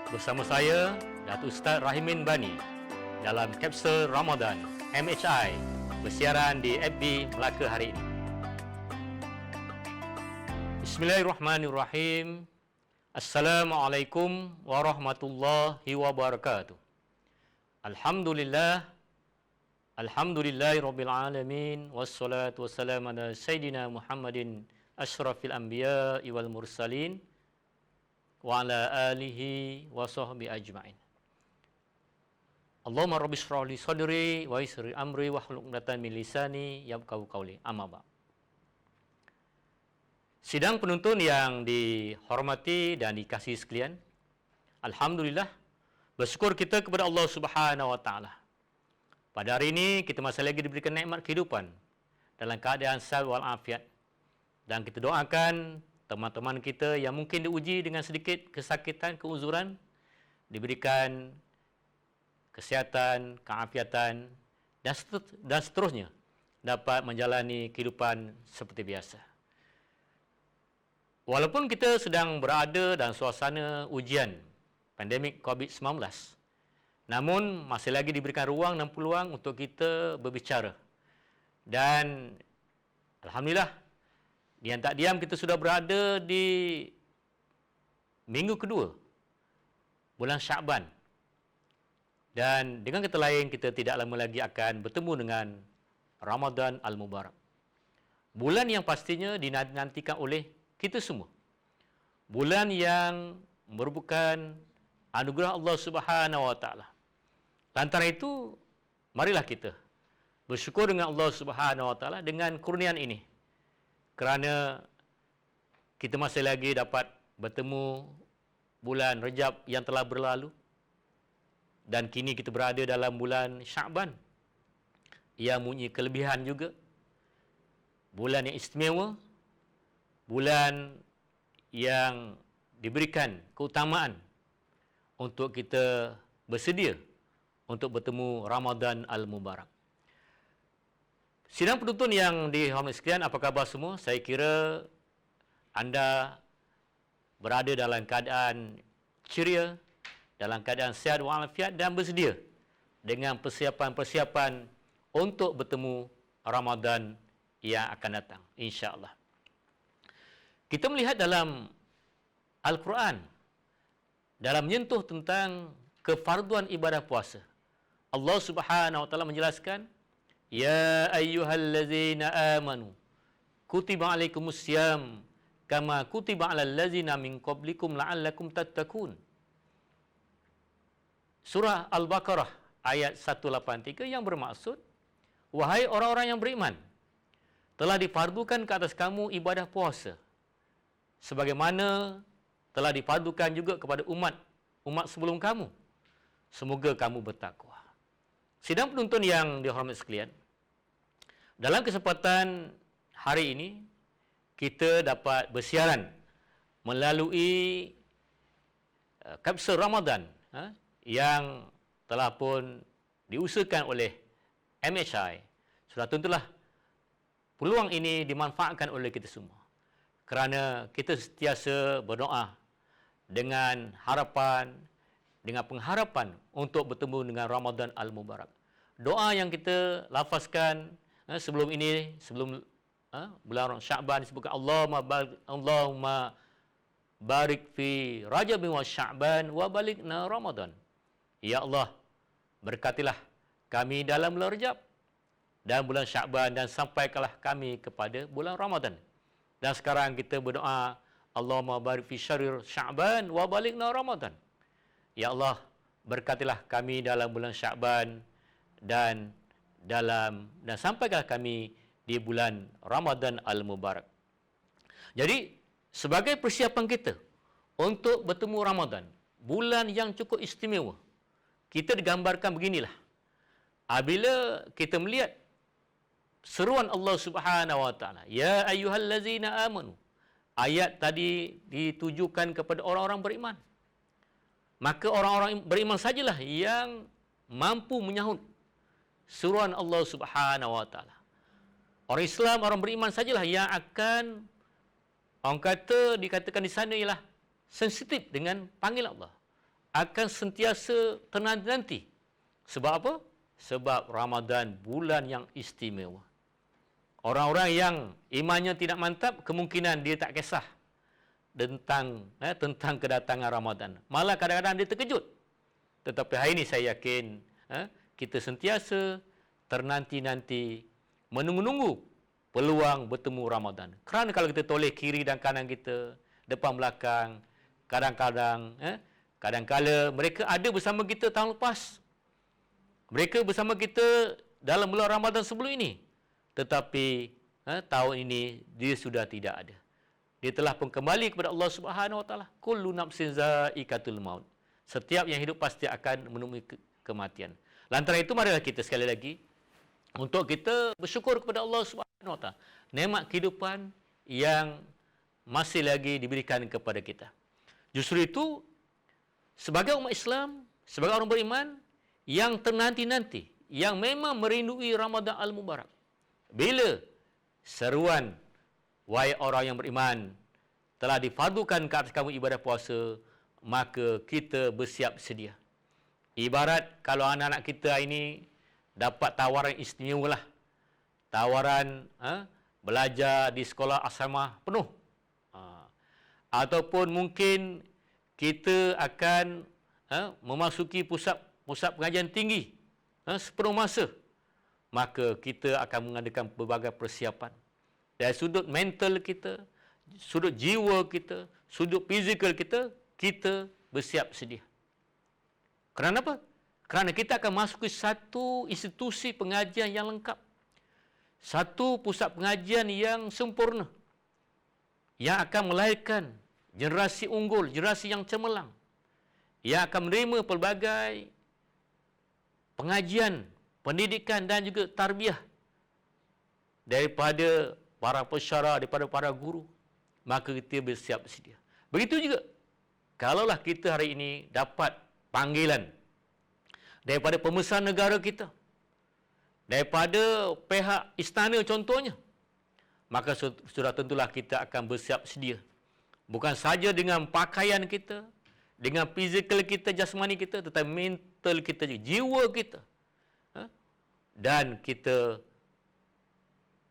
Bersama saya, Datuk Ustaz Rahimin Bani dalam Kapsul Ramadan MHI bersiaran di FB Melaka hari ini. Bismillahirrahmanirrahim. Assalamualaikum warahmatullahi wabarakatuh. Alhamdulillah. Alhamdulillahirabbil alamin wassalatu wassalamu ala sayidina Muhammadin asyrafil anbiya'i wal mursalin wa ala alihi wa sahbihi ajma'in. Allahumma rabbi shrah li sadri wa yassir li amri wahlul 'uqdatam min lisani yafqahu qawli. Amma ba'd. Sidang penuntun yang dihormati dan dikasihi sekalian, alhamdulillah, bersyukur kita kepada Allah Subhanahu wa taala. Pada hari ini kita masih lagi diberikan nikmat kehidupan dalam keadaan sihat wal afiat, dan kita doakan teman-teman kita yang mungkin diuji dengan sedikit kesakitan, keuzuran, diberikan kesihatan, keafiatan, dan seterusnya dapat menjalani kehidupan seperti biasa. Walaupun kita sedang berada dalam suasana ujian pandemik COVID-19, namun masih lagi diberikan ruang dan peluang untuk kita berbicara. Dan alhamdulillah, diam tak diam kita sudah berada di minggu kedua bulan Sya'ban. Dan dengan kata lain, kita tidak lama lagi akan bertemu dengan Ramadan Al-Mubarak. Bulan yang pastinya dinantikan oleh kita semua. Bulan yang merupakan anugerah Allah Subhanahu wa taala. Lantaran itu, marilah kita bersyukur dengan Allah Subhanahu wa taala dengan kurniaan ini. Kerana kita masih lagi dapat bertemu bulan Rejab yang telah berlalu, dan kini kita berada dalam bulan Sya'ban yang mempunyai kelebihan juga. Bulan yang istimewa, bulan yang diberikan keutamaan untuk kita bersedia untuk bertemu Ramadan Al-Mubarak. Sidang penuntun yang dihormati sekalian, apa khabar semua? Saya kira anda berada dalam keadaan ceria, dalam keadaan sihat walafiat, dan bersedia dengan persiapan-persiapan untuk bertemu Ramadan yang akan datang, insya-Allah. Kita melihat dalam Al-Quran, dalam menyentuh tentang kefarduan ibadah puasa, Allah Subhanahu wa taala menjelaskan, ya ayyuhallazina amanu kutiba alaikumussyam kama kutiba alal ladzina min qablikum la'allakum tattaqun. Surah Al-Baqarah ayat 183 yang bermaksud, wahai orang-orang yang beriman, telah difardukan ke atas kamu ibadah puasa sebagaimana telah difardukan juga kepada umat sebelum kamu. Semoga kamu bertakwa. Sidang penuntun yang dihormati sekalian, dalam kesempatan hari ini kita dapat bersiaran melalui Kapsul Ramadan yang telah pun diusahakan oleh MHI. Sudah tentulah peluang ini dimanfaatkan oleh kita semua, kerana kita sentiasa berdoa dengan harapan, dengan pengharapan untuk bertemu dengan Ramadan Al-Mubarak. Doa yang kita lafazkan sebelum ini, sebelum bulan Sya'ban, disebutkan Allahumma barik fi Rajab wa Sya'ban wa balikna Ramadan. Ya Allah, berkatilah kami dalam bulan Rajab dan bulan Sya'ban, dan sampaikanlah kami kepada bulan Ramadan. Dan sekarang kita berdoa, Allahumma barik fi syahri Sya'ban wa balikna Ramadan. Ya Allah, berkatilah kami dalam bulan Sya'ban dan sampaikanlah kami di bulan Ramadan Al-Mubarak. Jadi, sebagai persiapan kita untuk bertemu Ramadan, bulan yang cukup istimewa, kita digambarkan beginilah. Apabila kita melihat seruan Allah Subhanahu wa taala, ya ayyuhallazina amanu, ayat tadi ditujukan kepada orang-orang beriman. Maka orang-orang beriman sajalah yang mampu menyahut seruan Allah Subhanahu wa taala. Orang Islam, orang beriman sajalah yang akan, orang kata, dikatakan di sana ialah sensitif dengan panggil Allah. akan sentiasa ternanti-nanti. Sebab apa? Sebab Ramadan bulan yang istimewa. Orang-orang yang imannya tidak mantap, kemungkinan dia tak kisah tentang kedatangan Ramadan. Malah kadang-kadang dia terkejut. Tetapi hari ini saya yakin kita sentiasa ternanti-nanti menunggu-nunggu peluang bertemu Ramadan. Kerana kalau kita toleh kiri dan kanan kita, depan belakang, kadang-kala mereka ada bersama kita tahun lepas. Mereka bersama kita dalam bulan Ramadan sebelum ini. Tetapi tahun ini dia sudah tidak ada. Dia telah pun kembali kepada Allah Subhanahu Wa Taala. Kullu nafsin za'iqatul maut. Setiap yang hidup pasti akan menemui kematian. Lantaran itu marilah kita sekali lagi untuk kita bersyukur kepada Allah Subhanahu Wa Taala. Nikmat kehidupan yang masih lagi diberikan kepada kita. Justru itu sebagai umat Islam, sebagai orang beriman yang ternanti-nanti, yang memang merindui Ramadan Al-Mubarak. Bila seruan, wahai orang yang beriman, telah difardukan ke atas kamu ibadah puasa, maka kita bersiap sedia. Ibarat kalau anak-anak kita ini dapat tawaran istimewa lah. Tawaran belajar di sekolah asrama penuh. Ataupun mungkin kita akan memasuki pusat pengajian tinggi sepenuh masa. Maka kita akan mengadakan berbagai persiapan. Dari sudut mental kita, sudut jiwa kita, sudut fizikal kita, kita bersiap sedia. Kerana apa? Kerana kita akan masuk ke satu institusi pengajian yang lengkap. Satu pusat pengajian yang sempurna. Yang akan melahirkan generasi unggul, generasi yang cemerlang. Yang akan menerima pelbagai pengajian, pendidikan dan juga tarbiyah daripada para pensyarah, daripada para guru. Maka kita bersiap sedia. Begitu juga, kalaulah kita hari ini dapat panggilan daripada pembesar negara kita, daripada pihak istana contohnya, maka sudah tentulah kita akan bersiap sedia. Bukan saja dengan pakaian kita, dengan fizikal kita, jasmani kita, tetapi mental kita juga, jiwa kita. Dan kita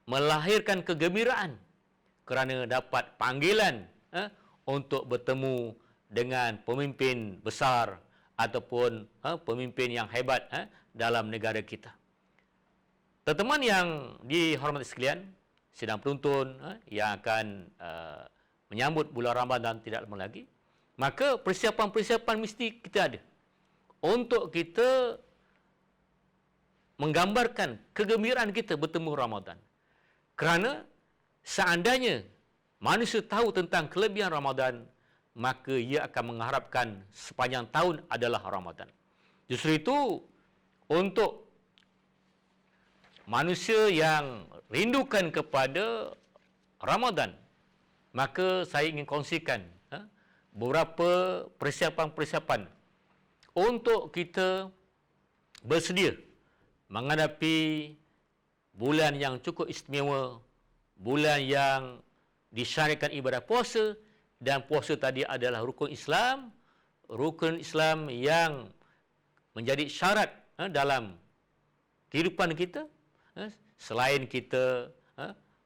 melahirkan kegembiraan kerana dapat panggilan untuk bertemu dengan pemimpin besar ataupun pemimpin yang hebat dalam negara kita. Teman-teman yang dihormati sekalian, sidang penuntun yang akan menyambut bulan Ramadan tidak lama lagi, maka persiapan-persiapan mesti kita ada untuk kita menggambarkan kegembiraan kita bertemu Ramadan. Kerana seandainya manusia tahu tentang kelebihan Ramadan, maka ia akan mengharapkan sepanjang tahun adalah Ramadan. Justru itu, untuk manusia yang rindukan kepada Ramadan, maka saya ingin kongsikan beberapa persiapan-persiapan untuk kita bersedia menghadapi bulan yang cukup istimewa, bulan yang disyariatkan ibadah puasa, dan puasa tadi adalah rukun Islam yang menjadi syarat dalam kehidupan kita. Selain kita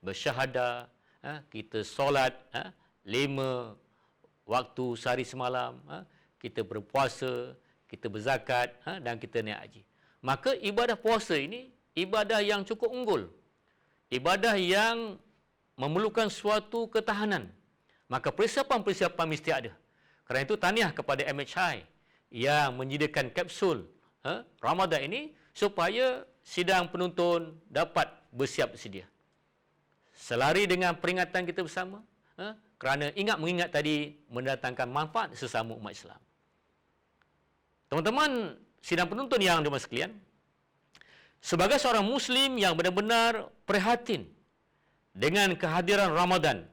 bersyahadah, kita solat 5 waktu sehari semalam, kita berpuasa, kita berzakat dan kita naik haji. Maka ibadah puasa ini ibadah yang cukup unggul. Ibadah yang memerlukan suatu ketahanan. Maka persiapan-persiapan mesti ada. Kerana itu tahniah kepada MHI yang menyediakan kapsul Ramadan ini supaya sidang penuntun dapat bersiap sedia. Selari dengan peringatan kita bersama, kerana mengingat tadi mendatangkan manfaat sesama umat Islam. Teman-teman sidang penuntun yang dirahmati sekalian, sebagai seorang Muslim yang benar-benar prihatin dengan kehadiran Ramadan,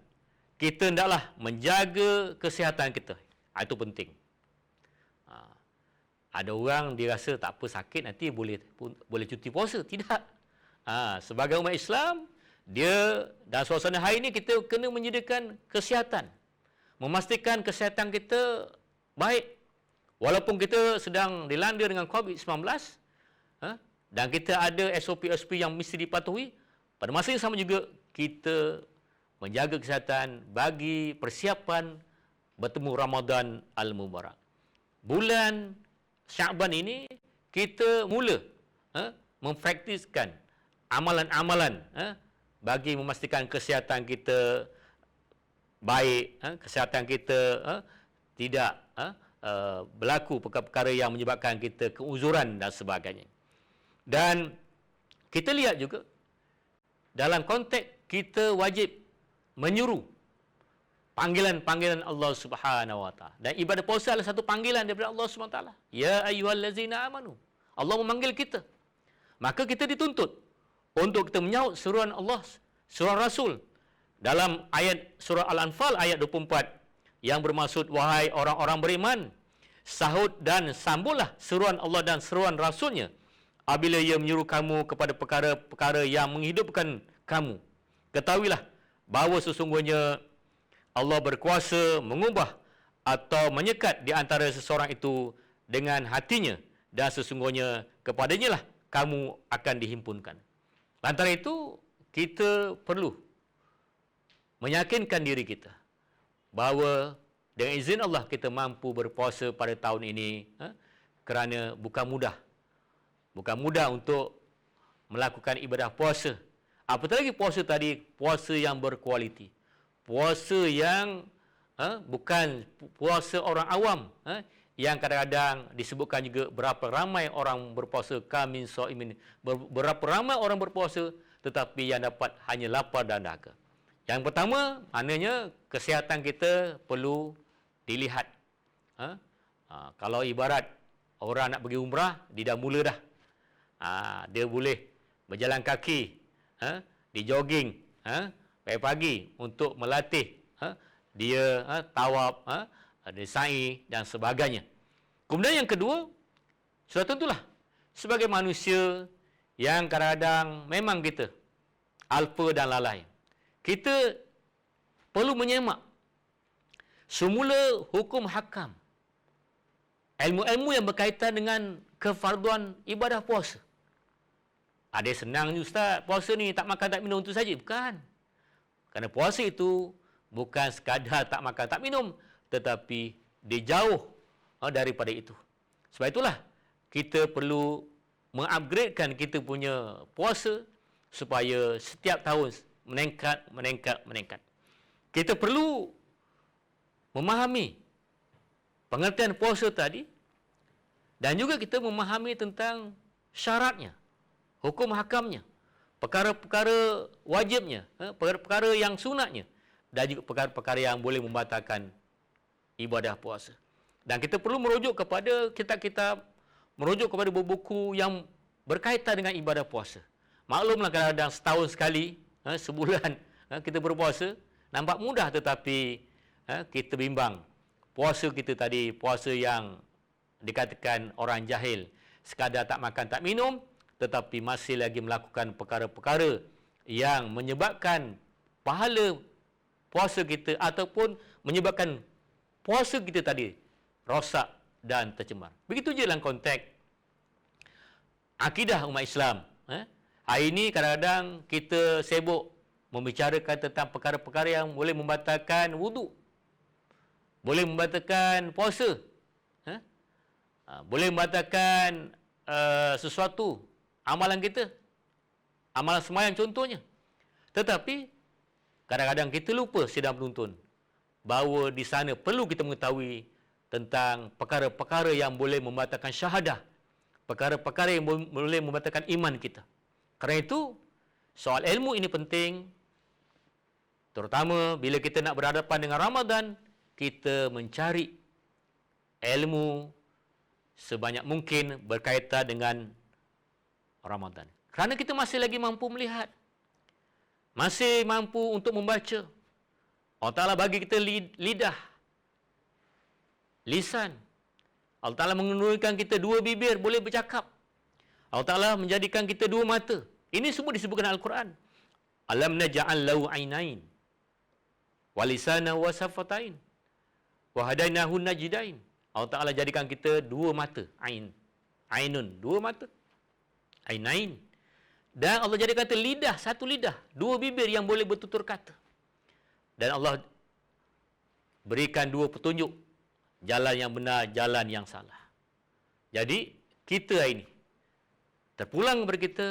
kita hendaklah menjaga kesihatan kita. Itu penting. Ada orang dia rasa tak apa, sakit nanti boleh cuti puasa. Tidak. Sebagai umat Islam, dia dalam suasana hari ini kita kena menyediakan kesihatan. Memastikan kesihatan kita baik Walaupun kita sedang dilanda dengan COVID-19, dan kita ada SOP-SOP yang mesti dipatuhi, pada masa yang sama juga kita menjaga kesihatan bagi persiapan bertemu Ramadan Al-Mubarak. Bulan Syaban ini kita mula mempraktiskan amalan-amalan bagi memastikan kesihatan kita baik, kesihatan kita tidak berlaku perkara-perkara yang menyebabkan kita keuzuran dan sebagainya. Dan kita lihat juga dalam konteks kita wajib menyuruh panggilan-panggilan Allah Subhanahu Wa Taala. Dan ibadah puasa adalah satu panggilan daripada Allah Subhanahu Wa Taala. Ya ayyuhallazina amanu. Allah memanggil kita. Maka kita dituntut untuk kita menyahut seruan Allah, seruan Rasul. Dalam ayat surah Al-Anfal ayat 24 yang bermaksud, wahai orang-orang beriman, sahut dan sambutlah seruan Allah dan seruan Rasulnya apabila ia menyuruh kamu kepada perkara-perkara yang menghidupkan kamu. Ketahuilah bahawa sesungguhnya Allah berkuasa mengubah atau menyekat di antara seseorang itu dengan hatinya, dan sesungguhnya kepadanya lah kamu akan dihimpunkan. Lantaran itu, kita perlu meyakinkan diri kita bahawa dengan izin Allah kita mampu berpuasa pada tahun ini, kerana bukan mudah. Bukan mudah untuk melakukan ibadah puasa. Apatah lagi puasa tadi, puasa yang berkualiti. Puasa yang bukan puasa orang awam, yang kadang-kadang disebutkan juga berapa ramai orang berpuasa, kamin so'imin, berapa ramai orang berpuasa tetapi yang dapat hanya lapar dan dahaga. Yang pertama, maknanya kesihatan kita perlu dilihat. Kalau ibarat orang nak pergi umrah, dia dah mula dah. Dia boleh berjalan kaki, di jogging, pagi-pagi untuk melatih dia tawaf, dia sa'i dan sebagainya. Kemudian yang kedua, sudah tentulah sebagai manusia yang kadang-kadang memang kita alpa dan lalai, kita perlu menyemak semula hukum hakam, ilmu-ilmu yang berkaitan dengan kefarduan ibadah puasa. Ada senang je Ustaz, puasa ni tak makan tak minum itu saja. Bukan. Kerana puasa itu bukan sekadar tak makan tak minum, tetapi dia jauh daripada itu. Sebab itulah kita perlu mengupgradekan kita punya puasa supaya setiap tahun meningkat. Kita perlu memahami pengertian puasa tadi, dan juga kita memahami tentang syaratnya, hukum hakamnya, perkara-perkara wajibnya, perkara-perkara yang sunatnya, dan juga perkara-perkara yang boleh membatalkan ibadah puasa. Dan kita perlu merujuk kepada kitab-kitab, merujuk kepada buku-buku yang berkaitan dengan ibadah puasa. Maklumlah kadang-kadang setahun sekali, sebulan kita berpuasa, nampak mudah, tetapi kita bimbang. Puasa kita tadi, puasa yang dikatakan orang jahil, sekadar tak makan tak minum, tetapi masih lagi melakukan perkara-perkara yang menyebabkan pahala puasa kita ataupun menyebabkan puasa kita tadi rosak dan tercemar. Begitu je dalam konteks akidah umat Islam. Hari ini kadang-kadang kita sibuk membicarakan tentang perkara-perkara yang boleh membatalkan wuduk, boleh membatalkan puasa, boleh membatalkan sesuatu amalan kita, amalan sembahyang contohnya. Tetapi kadang-kadang kita lupa sedang menuntun bahawa di sana perlu kita mengetahui tentang perkara-perkara yang boleh membatalkan syahadah, perkara-perkara yang boleh membatalkan iman kita. Kerana itu, soal ilmu ini penting, terutama bila kita nak berhadapan dengan Ramadan, kita mencari ilmu sebanyak mungkin berkaitan dengan Ramadan. Kerana kita masih lagi mampu melihat, masih mampu untuk membaca. Allah Ta'ala bagi kita lidah, lisan. Allah Ta'ala menurunkan kita dua bibir, boleh bercakap. Allah Ta'ala menjadikan kita dua mata. Ini semua disebutkan dalam Al-Quran. Alam naj'al lahu ainain, wa lisana wa safatain, wa hadainahu najdain. Allah Ta'ala jadikan kita dua mata, ain. Ainun, dua mata. Ainain. Dan Allah jadikan kita lidah, satu lidah, dua bibir yang boleh bertutur kata. Dan Allah berikan dua petunjuk, jalan yang benar, jalan yang salah. Jadi, kita hari ini terpulang kepada kita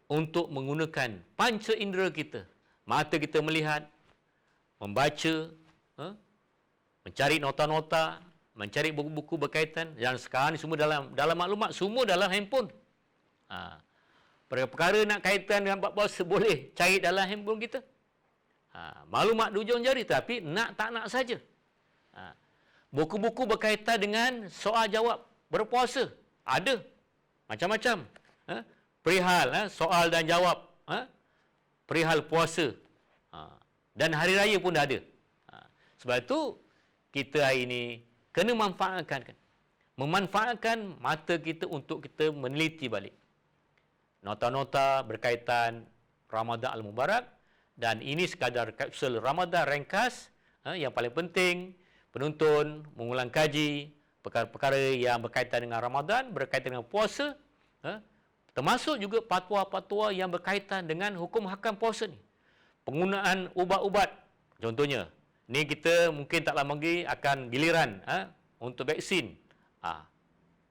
untuk menggunakan panca indera kita. Mata kita melihat, membaca, mencari nota-nota, mencari buku-buku berkaitan, dan sekarang semua dalam maklumat, semua dalam handphone. Perkara nak kaitan dengan bab puasa boleh cari dalam handphone kita. Maklumat di ujung jari, tapi nak tak nak saja. Buku-buku berkaitan dengan soal jawab berpuasa ada macam-macam. Perihal soal dan jawab, perihal puasa, dan hari raya pun dah ada. Sebab itu kita hari ini kena memanfaatkan mata kita untuk kita meneliti balik nota-nota berkaitan Ramadan Al-Mubarak, dan ini sekadar kapsul Ramadan ringkas. Yang paling penting penonton mengulang kaji perkara-perkara yang berkaitan dengan Ramadan, berkaitan dengan puasa, termasuk juga fatwa-fatwa yang berkaitan dengan hukum hakam puasa ni. Penggunaan ubat-ubat contohnya. Ni kita mungkin tak lama lagi akan giliran untuk vaksin.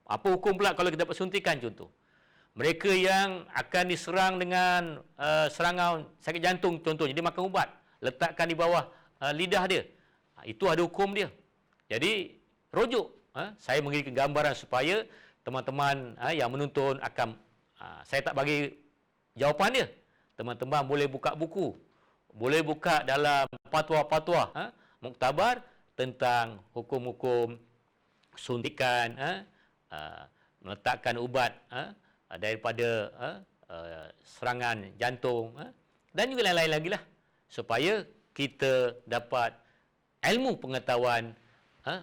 Apa hukum pula kalau kita dapat suntikan contoh? Mereka yang akan diserang dengan serangan sakit jantung contohnya, dia makan ubat, letakkan di bawah lidah dia. Itu ada hukum dia. Jadi rujuk, saya memberikan gambaran supaya teman-teman yang menonton akan, saya tak bagi jawapan dia. Teman-teman boleh buka buku, boleh buka dalam fatwa-fatwa muktabar tentang hukum-hukum suntikan, meletakkan ubat daripada serangan jantung, dan juga lain-lain lagi lah, supaya kita dapat ilmu pengetahuan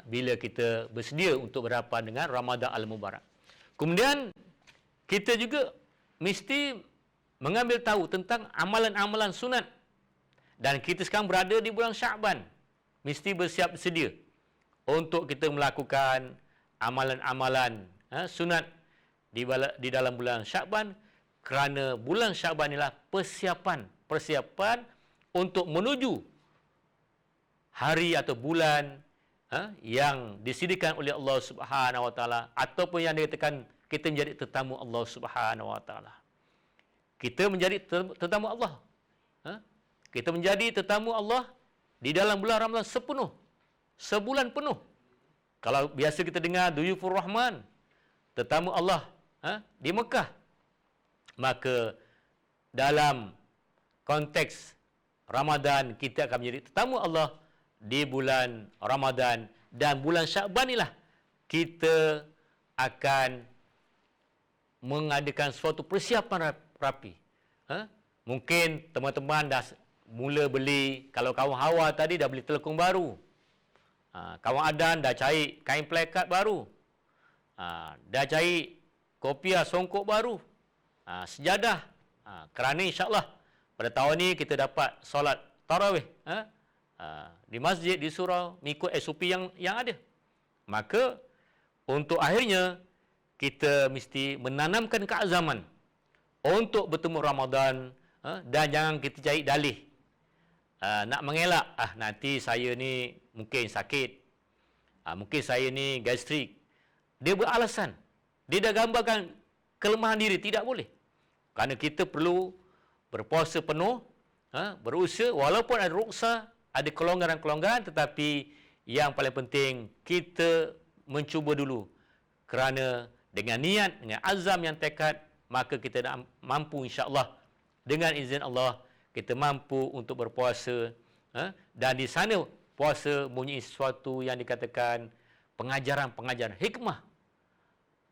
bila kita bersedia untuk berhadapan dengan Ramadan Al-Mubarak. Kemudian kita juga mesti mengambil tahu tentang amalan-amalan sunat. Dan kita sekarang berada di bulan Syaban. Mesti bersiap sedia untuk kita melakukan amalan-amalan sunat di dalam bulan Syaban, kerana bulan Syaban inilah persiapan untuk menuju hari atau bulan yang disediakan oleh Allah Subhanahu Wa Taala, ataupun yang dikatakan kita menjadi tetamu Allah Subhanahu Wa Taala. Kita menjadi tetamu Allah. Kita menjadi tetamu Allah di dalam bulan Ramadan sebulan penuh. Kalau biasa kita dengar Duyufur Rahman, tetamu Allah di Mekah, maka dalam konteks Ramadan kita akan menjadi tetamu Allah di bulan Ramadan, dan bulan Syaban inilah kita akan mengadakan suatu persiapan rapi. Mungkin teman-teman dah mula beli, kalau kawan Hawa tadi dah beli telekung baru. Kawan Adan dah cari kain plekat baru. Dah cari kopiah songkok baru. Sejadah. Kerana insya-Allah pada tahun ni kita dapat solat tarawih di masjid, di surau, mengikut SOP yang ada. Maka untuk akhirnya kita mesti menanamkan keazaman untuk bertemu Ramadan, dan jangan kita cari dalih. Nak mengelak, nanti saya ni mungkin sakit, mungkin saya ni gastrik. Dia beralasan, dia dah gambarkan kelemahan diri, tidak boleh. Kerana kita perlu berpuasa penuh, berusaha, walaupun ada ruksa, ada kelonggaran-kelonggaran, tetapi yang paling penting kita mencuba dulu. Kerana dengan niat, dengan azam yang tekad, maka kita dah mampu insya-Allah, dengan izin Allah kita mampu untuk berpuasa, dan di sana puasa mempunyai sesuatu yang dikatakan pengajaran hikmah,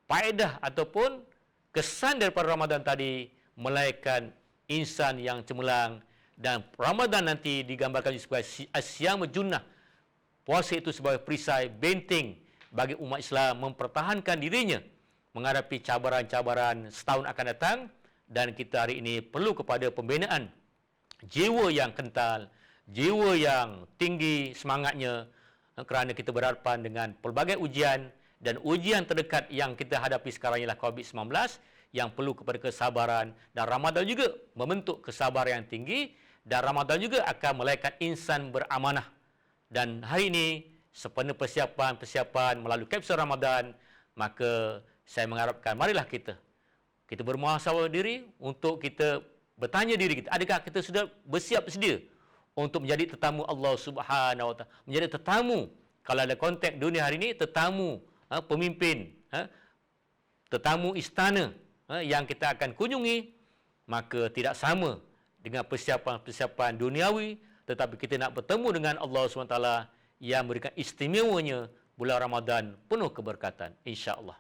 faedah ataupun kesan daripada Ramadan tadi, melainkan insan yang cemerlang. Dan Ramadan nanti digambarkan sebagai asyam junnah, puasa itu sebagai perisai benteng bagi umat Islam mempertahankan dirinya menghadapi cabaran-cabaran setahun akan datang. Dan kita hari ini perlu kepada pembinaan jiwa yang kental, jiwa yang tinggi semangatnya, kerana kita berhadapan dengan pelbagai ujian, dan ujian terdekat yang kita hadapi sekarang ialah COVID-19 yang perlu kepada kesabaran, dan Ramadan juga membentuk kesabaran yang tinggi, dan Ramadan juga akan melahirkan insan beramanah. Dan hari ini sepenuh persiapan melalui kapsul Ramadan, maka saya mengharapkan marilah kita bermuhasabah diri untuk kita bertanya diri kita, adakah kita sudah bersiap sedia untuk menjadi tetamu Allah Subhanahu Wa Taala, menjadi tetamu, kalau ada konteks dunia hari ini, tetamu pemimpin, tetamu istana yang kita akan kunjungi, maka tidak sama dengan persiapan-persiapan duniawi, tetapi kita nak bertemu dengan Allah SWT yang memberikan istimewanya bulan Ramadan penuh keberkatan, insya-Allah.